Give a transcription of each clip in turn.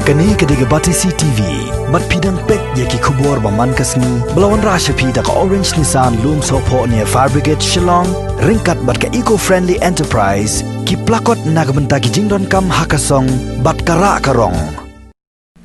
Kani kediga Batisi TV, mat pidang pek yaki kubur baman kasni, belawan rasha pida ka Orange Nissan Loom Sopo near Fire Brigade Shillong, ringkat bat ka eco-friendly enterprise, ki plakot nagbenta ki jingdon kam hakasong, bat kara karong.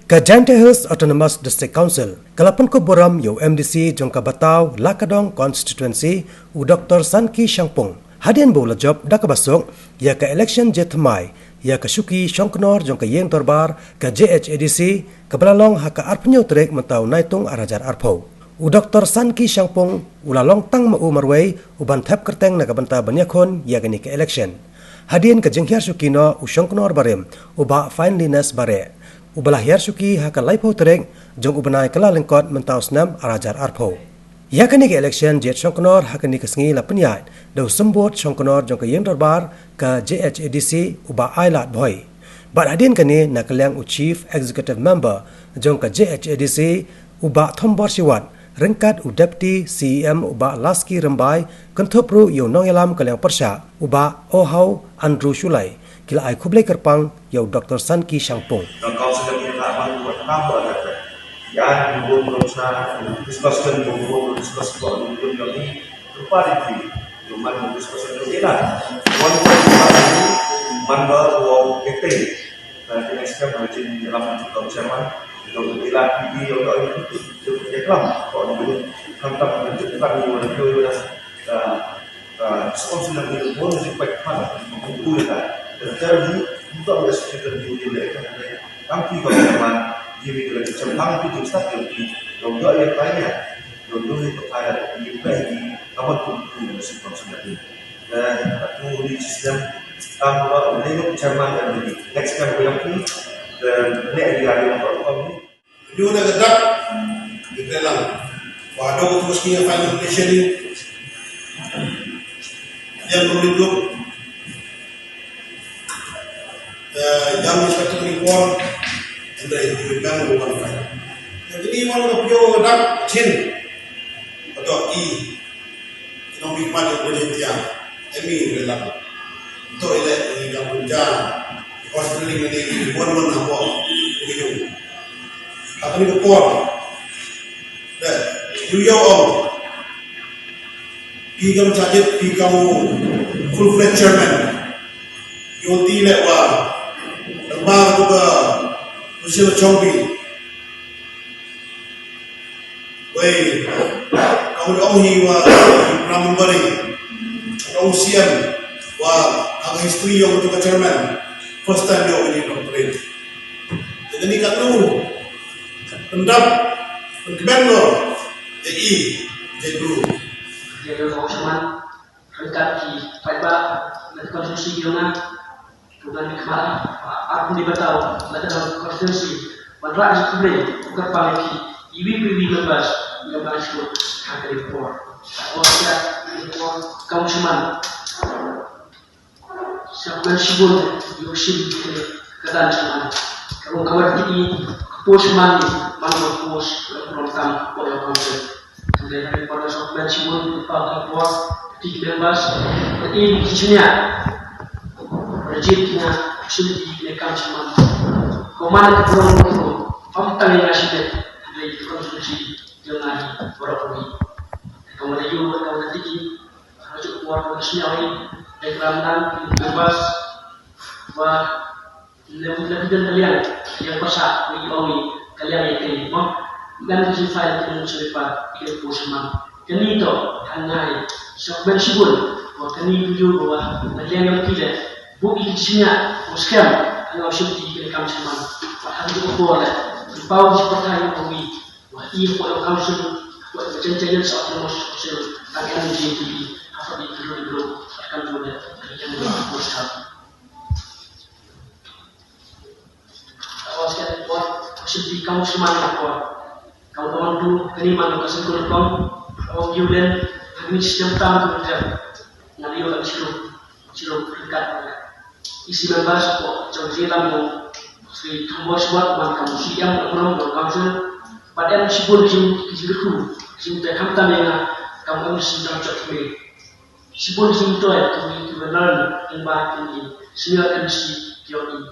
Ka Jante Hills Autonomous District Council, kalapan ko boram yo MDC jong Kabatao, Lakadong Constituency, u Dr. Sanki Shangpung, hadian bola job da kabasok, ya ka election jetmai, ya ka Shuki Shongknor jong ka Yeng Torbar, ka JHADC, ka Balalong haka arpenyo trek mentau naitung arajar arpo. U Dr. Sanki Shangpung, ulalong tang mau marway, uban thap kerteng na kabanta banyakon, ya gani ka election. Hadian ka Jenghiar Shukino, u Shongknor barem, uba Finliness bare. Ubalah hiar suki haka laipo tereng jong ubanai kala lengkot mentau senam arajar arpo. Ya kani ke election jet Shongknor haka ni kesengi la penyat dau sembot Shongknor jong ke Yeng Dorbar ke JHADC uba ailat boy. Bat hadin kani na kaliang u Chief Executive Member jong ke JHADC uba Thombor Siwat rengkat u Deputy CEM uba Laski Rembai kentopru yo nongelam kaliang persya uba Ohau Andrew Shulai kila ai kublai kerpang yo Dr. Sanki Shangpung. Kau sudah minta bantuan apa kata? Ya, belum berusaha diskuskan ini kepada itu. Cuma diskuskan itu lah. Mandor uang PT. Nanti next macam dalam kalau zaman itu bila ini orang itu reklam. Kalau belum hantar menunjukkan ini sponsor itu pun sebaik mana itu ya. Terjadi untuk bersesuaian dengan mereka. Kami kalau zaman ini lagi cembang itu justru jadi doa yang banyak, doa itu ada di bagi kawan kumpul musik konsumen. Dan aku di sistem kalau menengok zaman dan jadi next time yang ini dan next hari yang baru ini. Dua negara di dalam wadah terus punya financial yang berlindung. Yang disebut impor dari diberikan bukan kaya. Jadi mana pio dak chin atau ekonomi pada Indonesia ini dalam untuk ini yang berjalan hospital ini bukan apa begitu. Akan impor dan New Pigam sajit pigam full-fledged chairman Yoti lewa Terbang juga Usil Chongbi Wei Kau dionghi wa Pramambari Kau usian wa Ang history yang juga chairman First time dia ini operate Jadi ni kat tu Pendap Penkebenor Jadi dulu Jadi orang cuman Dekat di Paiba Nanti konstitusi Gilman bukan kemarin, aku di Batau, dalam konstitusi, madrasah kubli, bukan paleki, ibu membahas, membahas itu akan impor. Orang impor kaum seman, sebuah sibuk, yusin kedan seman. Kalau kawan ini pos seman, mana pos program oleh kaum. Kemudian impor sebuah sibuk, impor impor, tiga membahas, ini kisahnya. Rejimnya sudah dilekan semua. Komando kepulangan itu, famkan yang asyidat dari konstitusi dengan berapoi. Kemudian juga kawan tinggi, harus keluar dari senyawa deklaran bebas, wah lebih dan kalian yang pasal bagi orang kalian yang terima dan kisah itu mencepat ilmu seman. Kini itu hanya sebuah sibul, wah kini juga bahwa kalian yang tidak bukti isinya muskam kalau syuti direkam seman hal itu boleh bau seperti yang kami wah ia kalau kamu sudah buat macam-macam soal muskil akan jadi apa itu akan boleh yang muskil awas kan buat syuti kamu seman buat kamu teman tu terima kesentuhan kamu orang Yudan kami sistem tamu kerja nanti orang sirup dekat isi membahas kok jauh yang si Thombor Siwat man kamu si yang belum kamu pada meskipun kisahku kisah hamtan yang kamu mesti dapat kami sipun sinto kami kebenaran yang baik ini senior MC Kioni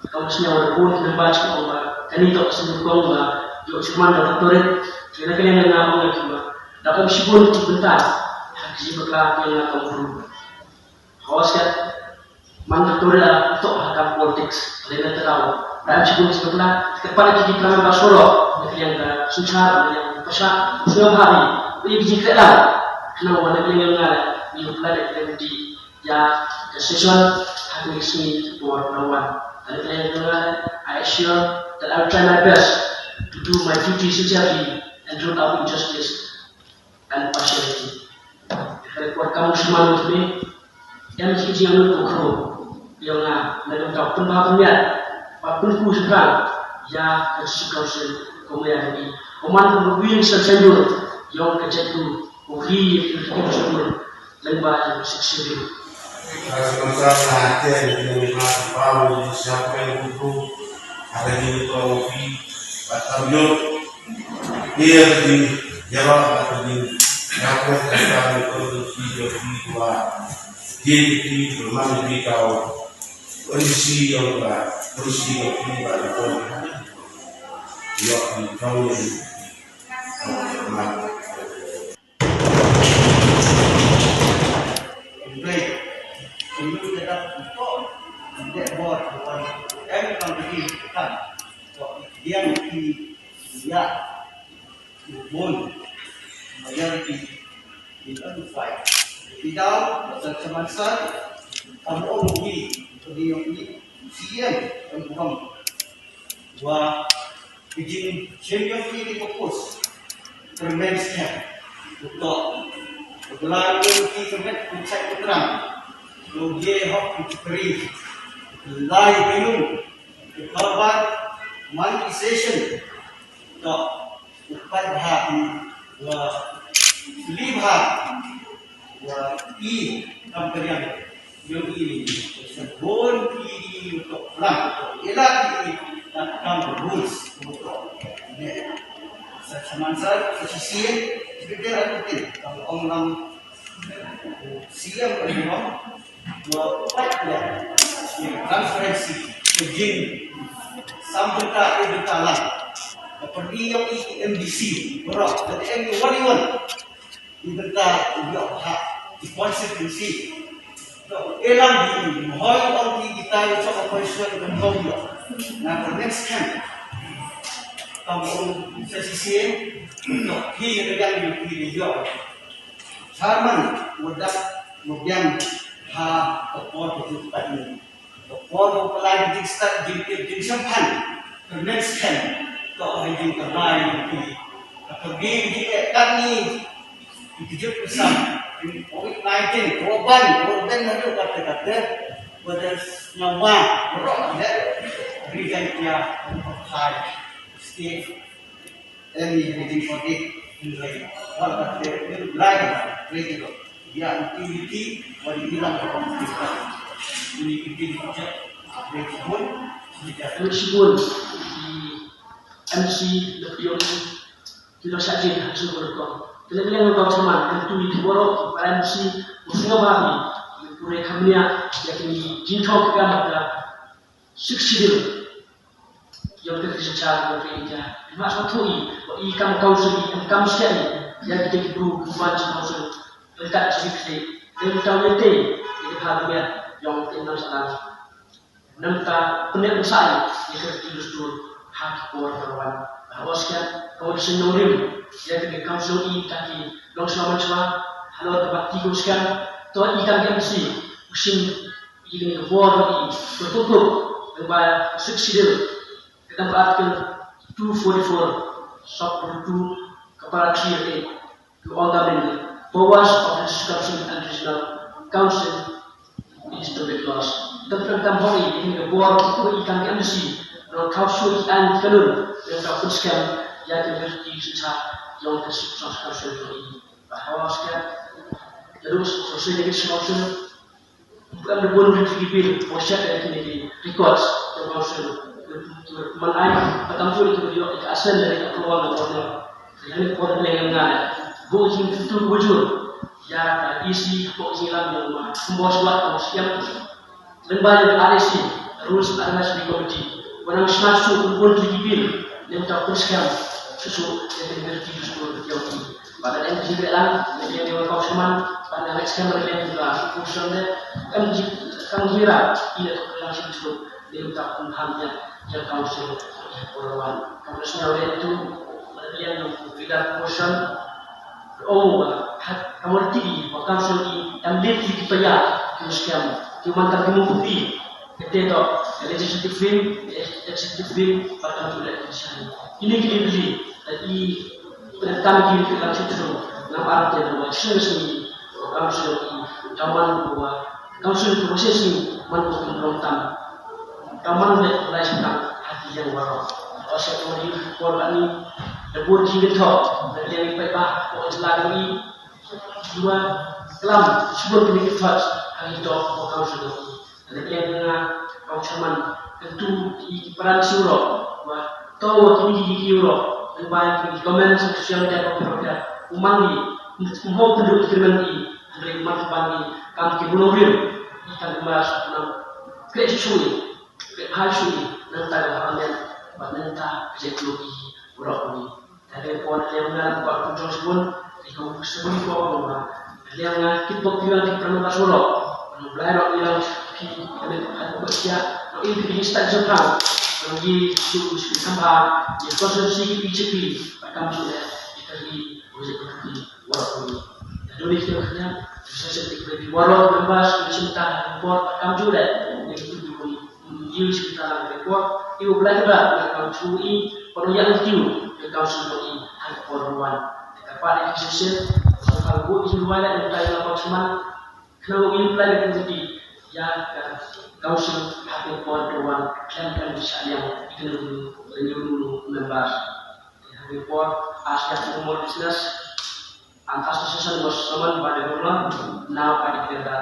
Kau mesti awak pun kita baca kau kani tak sebut kau yo cuma dah doktorat kena kena nak orang cuma dapat mesti pun dibentar haji berkelak yang nak kau awas kan mana doktorat untuk hakam politik lain tahu dan mesti pun sebutlah kepada kita pernah basoro yang susah yang pasal semua hari ini jika dah kena mana yang ada ni pelajari terjadi ya session hari ini buat lawan. I assure that I will try my best to do my duty sincerely and root out injustice and partiality. Kalau buat kamu semua ini, yang mesti jangan lupa yang nak tahu penbahagian, penku sekarang, ya kesukaan kemudian ini, oman berwin sesenjur yang kejatuh, beri kesukaan lembah yang seksibel. Sementara hati yang memang baru siapa yang butuh ada di kopi atau yuk dia di jawab atau di apa yang produksi kopi dua jadi memang di kau kondisi yang produksi kopi baru kopi yuk di kau yang Perlu tetap untuk tidak buat yang kami kan, yang dia pun majoriti itu fight. Tidak semasa kamu rugi dia ini sian yang bukan wah bikin champion ini fokus termenskan untuk berlaku di tempat puncak terang. Logie hok beri lai bingung korban monetization to upat hati wa libha wa i kampanya yang ini sebon ini untuk perang ialah ini akan rules untuk ini semansa sisi sekedar itu kalau orang siang berdua buatnya transferensi kejin sampai tak ada kalah seperti yang MDC berak dari M21 dibentar dia hak di konstitusi elang di mohon orang kita yang cakap konstitusi dan konglo nah next time kamu sesi untuk dia dengan dia Harman mudah kemudian ha topor kehidupan ini topor pelai di start di sempan terneskan to hari terlain ini pergi di kami hidup bersama COVID-19 korban ada kata-kata pada nyawa berok ya berikan dia high state ini within 40 lain walaupun lain lagi dia utility wali hilang kita ini utility meskipun meskipun di MC lebih tidak saja hasil berkau Kalian kau sama tentu itu borok para MC semua bagi mereka punya yakni jintok gambar suksesif yang tersecara berbeda. Maksud tu i kam kausul kam sekali yang kita perlu buat kausul dekat sedikit dan tahun ini kita harapnya yang enam salam nampak penuh usaha yang terus hak wartawan awaskan kau senori yang kita kausul i taki longsor macam halo tempat tiga sekian tu ikan MC usin ini keluar i tertutup dengan sukses kita berarti 244 sub 2 kepala 3A to all the powers of the discussion and regional council is to be lost. Tentang tambari ini buat itu ikan MC dan kausul dan kanun yang teruskan yang terjadi secara yang tersebut kausul ini bahawa sekian terus selesai dengan kausul bukan berbunuh di proses yang ini records yang kausul mengenai pertama itu dia asal dari keluarga orang yang orang yang ada bujing itu wujud ya isi bujing lagi semua sebab siap lembah yang ada sih rules and national committee. Wanang smasu pun dibil dan tak perskam susu yang berarti susu berarti. Pada yang juga lang yang dia konsumen pada next camera yang juga fungsinya kan kira ia langsung susu dia tak penghamnya yang council perawan. Councilnya itu yang tidak portion kamu tinggi, council ini yang dia tidak payah perskam. Cuma tak dimuti. Kita legislative wing pada sudah disini. Ini kita beli dari pertama kita langsung terus nampak ada dua sesi council zaman dua council proses ini mantu pemerintah kaman mulai tentang hati yang baru. Asal kemudian korban ini debur jingga top dan yang baik lagi dua kelam sebelum kita touch hari itu council. Ada yang kausaman tentu di peran suro, wah tahu kini di euro, dan banyak di komen sosial media program umang ni, mau penduduk firman ni, dari manfaat ni, kami kebunuhin, ikan emas, enam kecui, kehasui, nanti harapan, nanti teknologi urap ni. Tapi pun yang nak buat kontrol pun, ikut sebelum kau buat, yang kita buat pernah masuk belajar yang ada bekerja, ini kita Jepang, lagi susu tambah, ya konsumsi PCP, akan sudah dikali oleh seperti warung. Jadi kita kerja, saya seperti warung bebas, cinta import, akan sudah itu juga cinta import, itu belajar akan sui penunjang itu, akan sui import. Pada kisah kalau buat di luar dan kita yang cuma kalau ini pelajar menjadi ya kausul hati pon kan bisa yang itu dulu membahas hati pon asyik umur bisnis antas sesuatu bersama pada bulan now pada kita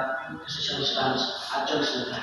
kesehatan aja sudah